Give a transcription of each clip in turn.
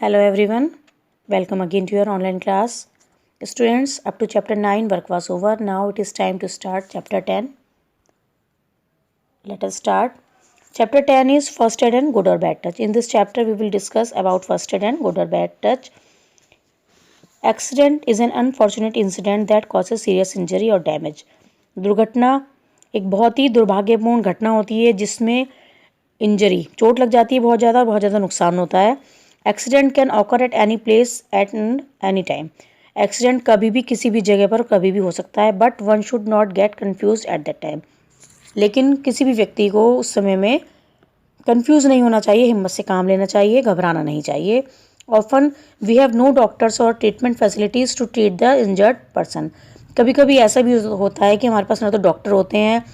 Hello everyone, welcome again to your online class. Students, up to chapter 9 work was over. Now it is time to start chapter 10. Let us start. Chapter 10 is first aid and good or bad touch. In this chapter we will discuss about first aid and good or bad touch. Accident is an unfortunate incident that causes serious injury or damage. दुर्घटना एक बहुत ही दुर्भाग्यपूर्ण घटना होती है जिसमें injury चोट लग जाती है बहुत ज़्यादा नुकसान होता है. Accident can occur at any place at any time. Accident कभी भी किसी भी जगह पर कभी भी हो सकता है, but one should not get confuse at that time. लेकिन किसी भी व्यक्ति को उस समय में कन्फ्यूज़ नहीं होना चाहिए, हिम्मत से काम लेना चाहिए, घबराना नहीं चाहिए. Often we have no doctors or treatment facilities to treat the injured person. कभी कभी ऐसा भी होता है कि हमारे पास ना तो डॉक्टर होते हैं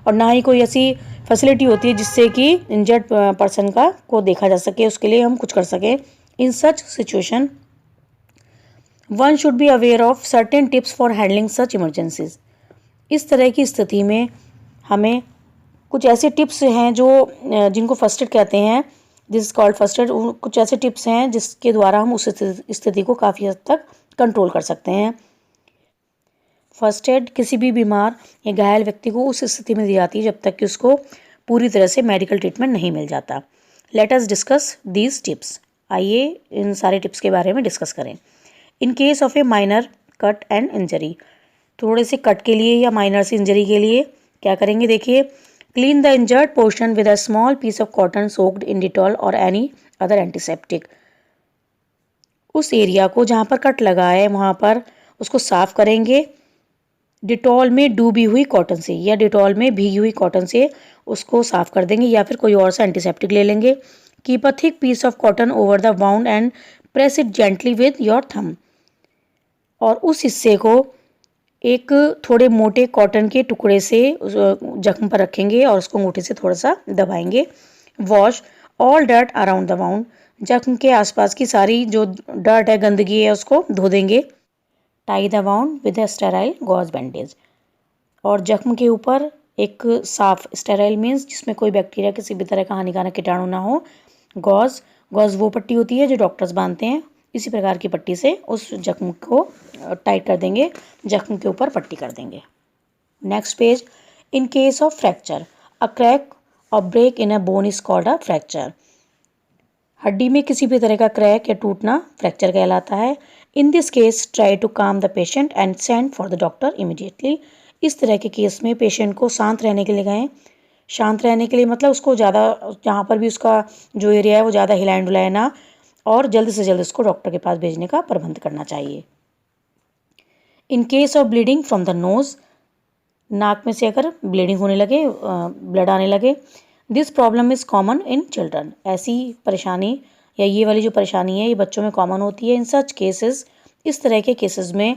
और ना ही कोई ऐसी फैसिलिटी होती है जिससे कि इंजर्ड पर्सन को देखा जा सके, उसके लिए हम कुछ कर सकें. In such situation one should be aware of certain tips for handling such emergencies. इस तरह की स्थिति में हमें कुछ ऐसे टिप्स हैं जो जिनको फर्स्ट एड कहते हैं, this is called first aid. कुछ ऐसे टिप्स हैं जिसके द्वारा हम उस स्थिति को काफ़ी हद तक कंट्रोल कर सकते हैं. फर्स्ट एड किसी भी बीमार या घायल व्यक्ति को उस स्थिति में दी जाती है जब तक कि उसको पूरी तरह से मेडिकल ट्रीटमेंट नहीं मिल जाता. Let us discuss these tips. आइए इन सारे टिप्स के बारे में डिस्कस करें. इन case of A minor cut and injury, थोड़े से कट के लिए या माइनर से इंजरी के लिए क्या करेंगे, देखिए. Clean the injured portion with a small piece of cotton soaked in Dettol और एनी अदर एंटीसेप्टिक. उस एरिया को जहाँ पर कट लगा है वहाँ पर उसको साफ करेंगे डिटॉल में डूबी हुई कॉटन से या डिटॉल में भीगी हुई कॉटन से उसको साफ कर देंगे, या फिर कोई और सा एंटीसेप्टिक ले लेंगे. Keep a thick piece of cotton over the wound and press it gently with your thumb. और उस हिस्से को एक थोड़े मोटे कॉटन के टुकड़े से जख्म पर रखेंगे और उसको अंगूठे से थोड़ा सा दबाएंगे. Wash all dirt around the wound. जख्म के आसपास की सारी जो डर्ट है, गंदगी है, उसको धो देंगे. Tie the wound with a sterile gauze bandage. और जख्म के ऊपर एक साफ, स्टेराइल मीन्स जिसमें कोई बैक्टीरिया किसी भी तरह का हानिकारक कीटाणु ना हो. गॉज वो पट्टी होती है जो डॉक्टर्स बांधते हैं. इसी प्रकार की पट्टी से उस जख्म को टाइट कर देंगे, जख्म के ऊपर पट्टी कर देंगे. Next page. In case of fracture, a crack or break in a bone is called a fracture. हड्डी में किसी भी तरह का क्रैक या टूटना फ्रैक्चर कहलाता है. In this case try to calm the patient and send for the doctor immediately. इस तरह के केस में पेशेंट को शांत रहने के लिए कहें. शांत रहने के लिए मतलब उसको ज़्यादा, जहाँ पर भी उसका जो एरिया है वो ज़्यादा हिलाए डुलाए ना, और जल्द से जल्द उसको डॉक्टर के पास भेजने का प्रबंध करना चाहिए. इन case of bleeding from the nose, नाक में से अगर ब्लीडिंग होने लगे, ब्लड आने लगे, this problem is common in children. ऐसी परेशानी या ये वाली जो परेशानी है ये बच्चों में कॉमन होती है. इन सच केसेस, इस तरह के केसेस में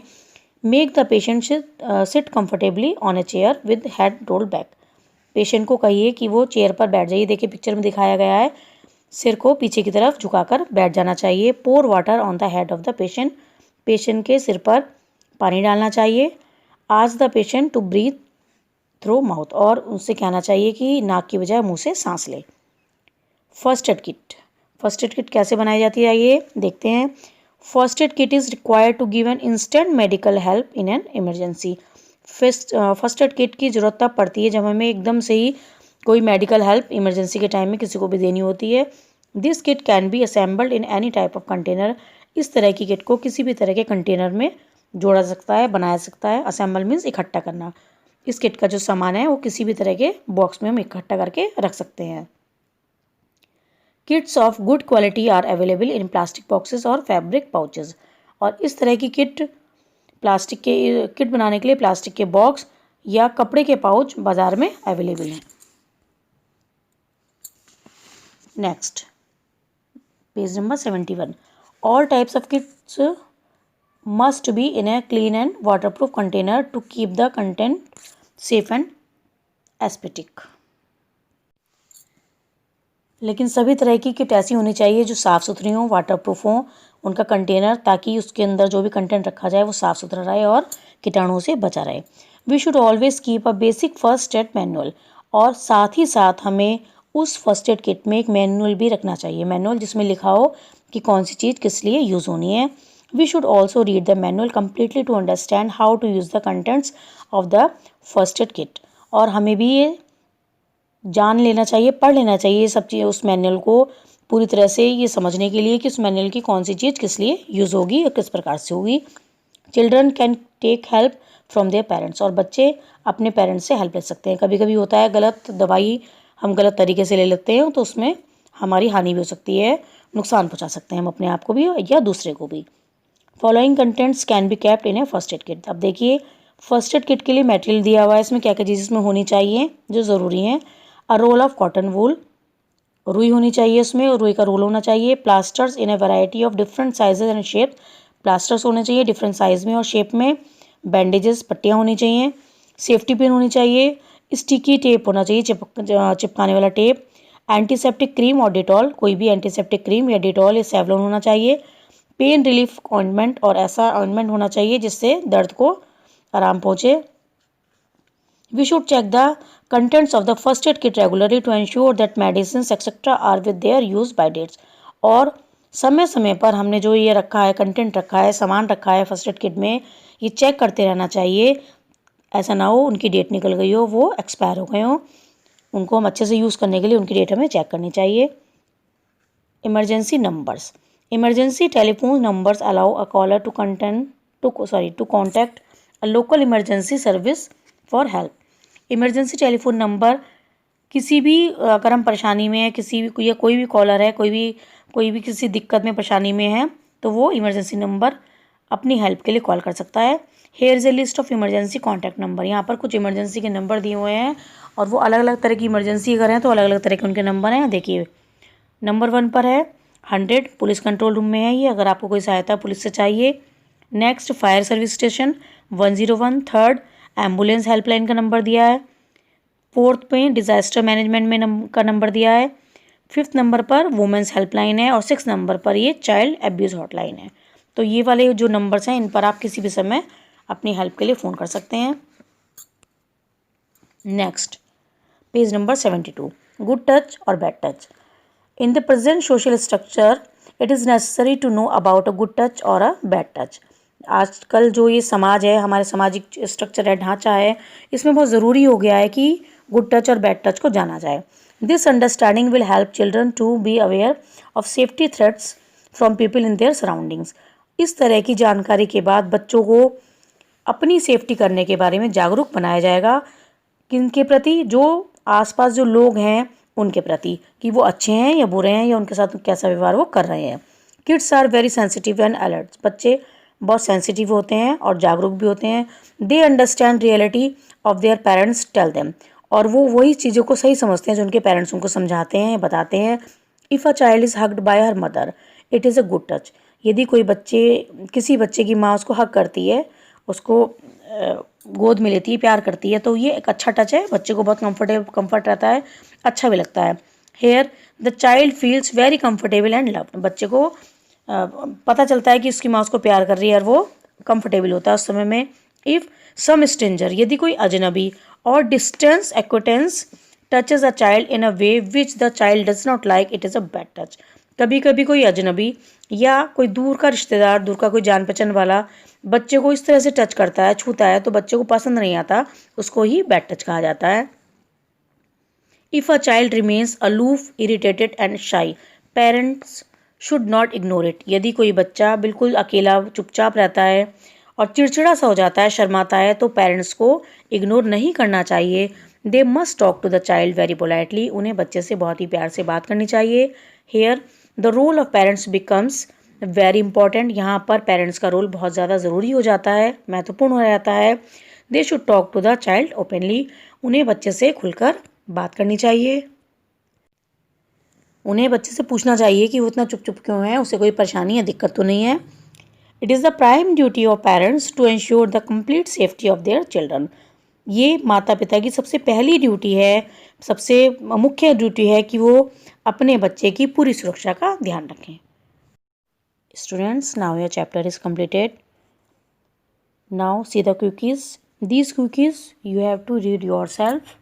make the patient seat comfortably on a chair with head roll back. Patient को कहिए कि वो चेयर पर बैठ जाइए. देखिए पिक्चर में दिखाया गया है, सिर को पीछे की तरफ झुकाकर बैठ जाना चाहिए. Pour water on the head of the patient. Patient के सिर पर पानी डालना चाहिए. Ask the patient to breathe through mouth. और उनसे कहना चाहिए कि नाक की बजाय मुंह से सांस ले. First aid kit. First aid kit कैसे बनाई जाती है ये देखते हैं. First aid kit is required to give an instant medical help in an emergency. First aid kit की ज़रूरत तब पड़ती है जब हमें एकदम से ही कोई मेडिकल हेल्प इमरजेंसी के टाइम में किसी को भी देनी होती है. This kit can be assembled in any type of container. इस तरह की किट को किसी भी तरह के कंटेनर में जोड़ा सकता है, बनाया सकता है. असेंबल मीन्स इकट्ठा करना. इस किट का जो सामान है वो किसी भी तरह के बॉक्स में हम इकट्ठा करके रख सकते हैं. Kits of good quality are available in plastic boxes और फैब्रिक पाउचेस. और इस तरह की किट, प्लास्टिक के किट बनाने के लिए प्लास्टिक के बॉक्स या कपड़े के पाउच बाज़ार में अवेलेबल हैं. Next page number 71. All types of kits must be in a clean and waterproof container to keep the content safe and aesthetic. लेकिन सभी तरह की किट ऐसी होनी चाहिए जो साफ़ सुथरी हों, वाटरप्रूफ हों उनका कंटेनर, ताकि उसके अंदर जो भी कंटेंट रखा जाए वो साफ़ सुथरा रहे और कीटाणुओं से बचा रहे. We should always keep a basic first aid manual. और साथ ही साथ हमें उस फर्स्ट एड किट में एक मैनुअल भी रखना चाहिए. मैनुअल जिसमें लिखा हो कि कौन सी चीज़ किस लिए यूज़ होनी है। We should also read the manual completely to understand how to use the contents of the first aid kit. और हमें भी ये जान लेना चाहिए, पढ़ लेना चाहिए ये सब चीज़, उस मैनुअल को पूरी तरह से ये समझने के लिए कि उस मैनुअल की कौन सी चीज़ किस लिए यूज़ होगी और किस प्रकार से होगी। Children can take help from their parents, और बच्चे अपने पेरेंट्स से हेल्प ले सकते हैं। कभी कभी होता है गलत दवाई हम गलत तरीके से ले लेते हैं तो उसमें हमारी हानि भी हो सकती है, नुकसान पहुंचा सकते हैं हम अपने आप को भी या दूसरे को भी। Following contents can be kept in A first aid kit. अब देखिए फर्स्ट एड किट के लिए मटेरियल दिया हुआ है, इसमें क्या क्या चीज़ इसमें होनी चाहिए जो ज़रूरी हैं। A roll of cotton wool, रुई होनी चाहिए उसमें, रुई का रोल होना चाहिए। Plasters in a variety of different sizes and shape, plasters होने चाहिए डिफरेंट साइज में और शेप में। बैंडेजेस, पट्टियाँ होनी चाहिए। सेफ्टी पिन होनी चाहिए। स्टिकी टेप होना चाहिए, चिपकाने वाला टेप। एंटीसेप्टिक क्रीम और डिटॉल, कोई भी एंटीसेप्टिक क्रीम या डिटॉल या सेवलॉन होना चाहिए। पेन रिलीफ ऑइंटमेंट, और ऐसा ऑइंटमेंट होना चाहिए जिससे दर्द को आराम पहुँचे। We should check the contents of the first aid kit regularly to ensure that medicines etc. are with their use by dates। और समय समय पर हमने जो ये रखा है, कंटेंट रखा है, सामान रखा है फर्स्ट एड किट में, ये चेक करते रहना चाहिए। ऐसा ना हो उनकी डेट निकल गई हो, वो एक्सपायर हो गए हो, उनको हम अच्छे से यूज़ करने के लिए उनकी डेट हमें चेक करनी चाहिए। Emergency numbers, emergency telephone numbers allow a caller to contact a local emergency service for help. Emergency telephone number किसी भी अगर हम परेशानी में है, किसी भी या कोई भी कॉलर है, कोई भी किसी दिक्कत में परेशानी में है तो वो इमरजेंसी नंबर अपनी हेल्प के लिए कॉल कर सकता है। Here is a list of emergency contact number, यहाँ पर कुछ इमरजेंसी के नंबर दिए हुए हैं और वो अलग अलग तरह की इमरजेंसी अगर हैं तो अलग अलग तरह के उनके नंबर हैं। देखिए नंबर 1 पर है 100, पुलिस कंट्रोल रूम में है ये, अगर आपको कोई सहायता पुलिस से चाहिए। Next fire service station 101। Third ambulance helpline का नंबर दिया है। फोर्थ पे डिज़ास्टर मैनेजमेंट में का नंबर दिया है। 5th नंबर पर वुमेंस हेल्पलाइन है और 6th नंबर पर ये चाइल्ड एब्यूज़ हॉटलाइन है। तो ये वाले जो नंबर्स हैं इन पर आप किसी भी समय अपनी हेल्प के लिए फ़ोन कर सकते हैं। Next page number 72, good touch और bad touch. In the present social structure it is necessary to know about a good touch और अ बैड टच। आजकल जो ये समाज है, हमारे सामाजिक स्ट्रक्चर है, ढांचा है, इसमें बहुत ज़रूरी हो गया है कि गुड टच और बैड टच को जाना जाए। This understanding will help children to be aware of safety threats from people in their surroundings. इस तरह की जानकारी के बाद बच्चों को अपनी सेफ्टी करने के बारे में जागरूक बनाया जाएगा, किनके प्रति, जो आसपास जो लोग हैं उनके प्रति, कि वो अच्छे हैं या बुरे हैं या उनके साथ कैसा व्यवहार वो कर रहे हैं। Kids are very sensitive and alert, बच्चे बहुत सेंसिटिव होते हैं और जागरूक भी होते हैं। They understand reality of their parents tell them, और वो वही चीज़ों को सही समझते हैं जो उनके पेरेंट्स उनको समझाते हैं, बताते हैं। If a child is hugged bye her mother it is a good touch. यदि कोई किसी बच्चे की माँ उसको हग करती है, उसको गोद में लेती है, प्यार करती है, तो ये एक अच्छा टच है, बच्चे को बहुत कंफर्ट रहता है, अच्छा भी लगता है। Here the child feels very comfortable and loved, बच्चे को पता चलता है कि उसकी माँ उसको प्यार कर रही है और वो कंफर्टेबल होता है उस समय में। इफ़ सम स्ट्रेंजर, यदि कोई अजनबी और distance acquaintance touches a child in a way which the child does not like it is a bad touch. कभी कभी कोई अजनबी या कोई दूर का रिश्तेदार, दूर का कोई जान पहचान वाला बच्चे को इस तरह से टच करता है, छूता है, तो बच्चे को पसंद नहीं आता, उसको ही बैड टच कहा जाता है। If a child remains aloof irritated and shy parents should not ignore it. यदि कोई बच्चा बिल्कुल अकेला चुपचाप रहता है और चिड़चिड़ा सा हो जाता है, शर्माता है, तो पेरेंट्स को इग्नोर नहीं करना चाहिए। They must talk to the child very politely, उन्हें बच्चे से बहुत ही प्यार से बात करनी चाहिए। Here the role of parents becomes very important, यहाँ पर पेरेंट्स का रोल बहुत ज़्यादा ज़रूरी हो जाता है, महत्वपूर्ण हो जाता है। They should talk to the child openly, उन्हें बच्चे से खुलकर बात करनी चाहिए। उन्हें बच्चे से पूछना चाहिए कि वो इतना चुप चुप क्यों है, उसे कोई परेशानी या दिक्कत तो नहीं है। It is the prime duty of parents to ensure the complete safety of their children. ये माता पिता की सबसे पहली ड्यूटी है, सबसे मुख्य ड्यूटी है कि वो अपने बच्चे की पूरी सुरक्षा का ध्यान रखें। Students, now your chapter is completed. Now see the cookies. These cookies you have to read yourself.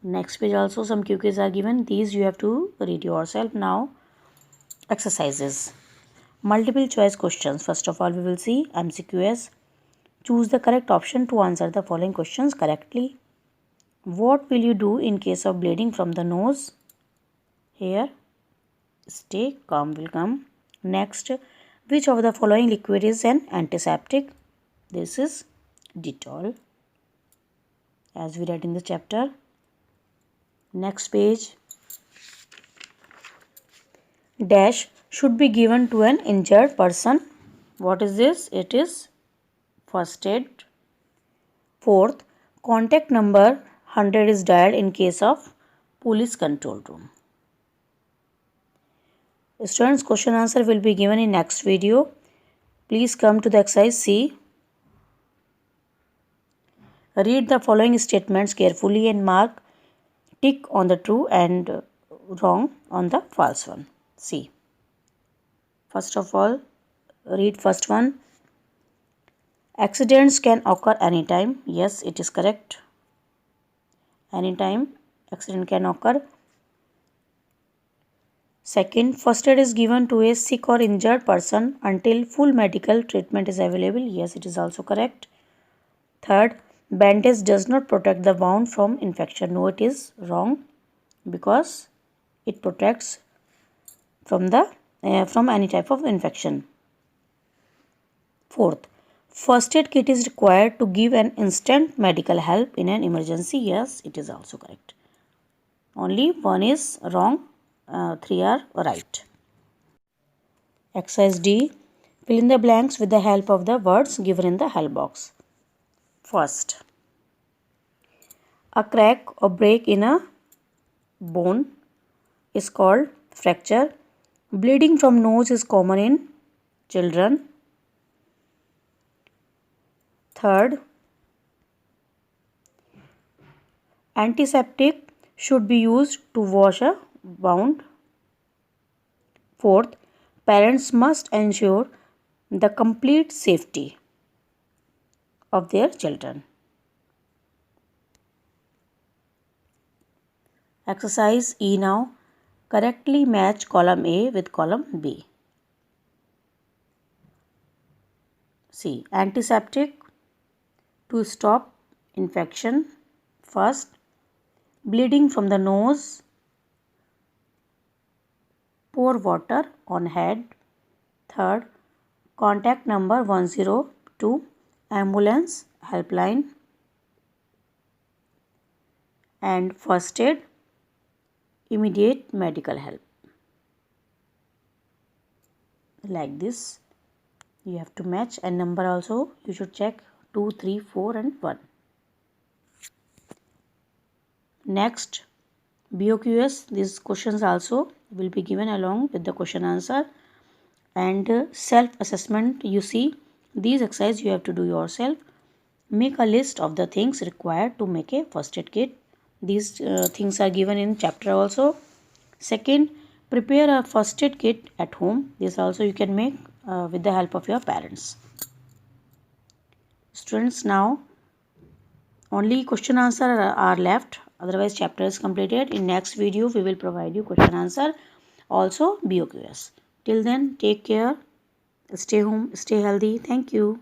Next page also some cookies are given. These you have to read yourself. Now Exercises. Multiple choice questions. First of all, we will see MCQs. Choose the correct option to answer the following questions correctly. What will you do in case of bleeding from the nose? Here, stay calm will come. Next, which of the following liquid is an antiseptic? This is Dettol, as we read in the chapter. Next page. Dash should be given to an injured person. What is this? It is first aid. Fourth, contact number 100 is dialed in case of police control room. Students, question answer will be given in next video. Please come to the exercise C. Read the following statements carefully and mark tick on the true and wrong on the false one. C. First of all, read first one. Accidents can occur anytime. Yes, it is correct. Anytime accident can occur. Second, first aid is given to a sick or injured person until full medical treatment is available. Yes, it is also correct. Third, bandage does not protect the wound from infection. No, it is wrong because it protects from any type of infection. Fourth, first aid kit is required to give an instant medical help in an emergency. Yes, it is also correct. Only one is wrong. Three are right. Exercise D. Fill in the blanks with the help of the words given in the help box. First, a crack or break in a bone is called fracture. Bleeding from nose is common in children. Third, antiseptic should be used to wash a wound. Fourth, parents must ensure the complete safety of their children. Exercise E now. Correctly match column A with column B. C. Antiseptic to stop infection. First, bleeding from the nose, pour water on head. Third, contact number 102, ambulance helpline. And first aid, immediate medical help. Like this, you have to match, and number also you should check 2, 3, 4 and 1. Next, BOQS, these questions also will be given along with the question answer, and self-assessment. You see, these exercises you have to do yourself. Make a list of the things required to make a first aid kit. These things are given in chapter also. Second, prepare a first aid kit at home. This also you can make with the help of your parents. Students, now only question answer are left. Otherwise, chapter is completed. In next video, we will provide you question answer, also BOQS. Till then, take care. Stay home, stay healthy. Thank you.